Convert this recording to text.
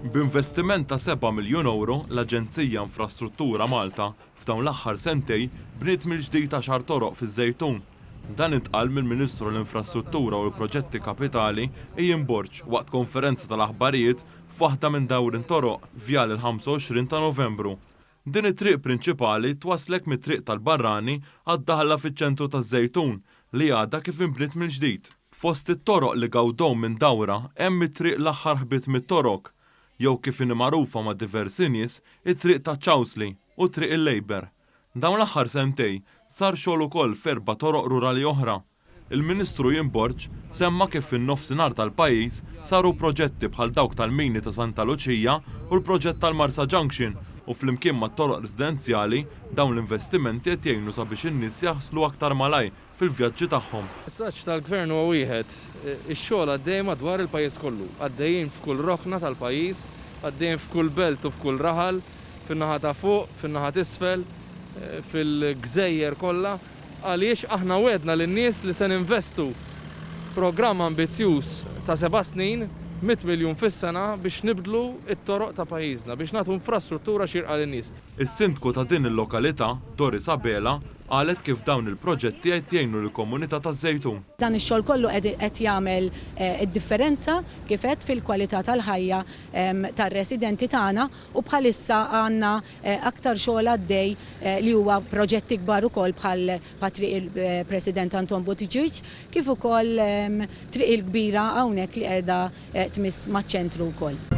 B'investiment ta' 7 miljun euro l-Aġenzija Infrastruttura Malta f'dawn l-aħħar sentej bniet mill-ġdid 10 toroq fiż-Żejtun. Dan intqal mill-Ministru l-Infrastruttura u l-Proġetti Kapitali Ejjin Borġ waqt konferenza tal-aħbarijiet f'waħda minn dawn toroq vjal il-25 ta' Novembru. Din it-triq prinċipali twaslek mit-triq tal-Barrani għad-daħla fiċ-ċentru taż-Żejtun li għadha kif inbniet mill-ġdid. Fost it-toroq li gawdew minn dawra hemm it-triq l-aħħar ħbiet mit-toroq, jew kif inhi magħrufa ma' diversi nies it-triq ta' Chowsley u triq il-Labor. Dawn l-aħħar sentej sar xogħol ukoll f'erba' toroq rurali oħra. Il-Ministru Ejjin Borġ semma kif fin-nofsinhar tal-pajjiż saru proġetti bħal dawk tal-Mini ta' Santa Luċija u l-proġett tal-Marsa Junction u flimkien mat-toroq residenzjali dawn l-investimenti qed jgħinu sabiex in-nies jaħslu aktar malaj fil-vjaġġi tagħhom. Is-saġġ tal-Gvern huwa wieħed, ix-xogħol għaddej madwar il-pajjiż kollu, għaddejjin f'kull roħna tal-pajjiż, għaddejjin f'kull belt u f'kull raħal, fin-naħa ta' fuq, fin-naħa t'isfel, fil-gżejjer kollha, għaliex aħna wedna lin-nies li se ninvestu programm ambizzjuż ta' 7 snin 100 miljun fis-sena biex nibdlu it-toroq ta' pajjiżna, biex nagħtu infrastruttura xierqa lin-nies. Is-sindku ta' din il-lokalità, Doris Abela, qalet kif dawn il-proġetti qed jgħinu lill-komunità taż-Żejtun. Dan ix-xogħol kollu qed jagħmel id-differenza kif qed fil-kwalità tal-ħajja tar-residenti tagħna u bħalissa għandna aktar xogħol għaddej li huwa proġetti kbar ukoll bħal triq il-President Anton Buttigieg kif ukoll triq il-kbira hawnhekk li qiegħda tmiss maċ-ċentru wkoll.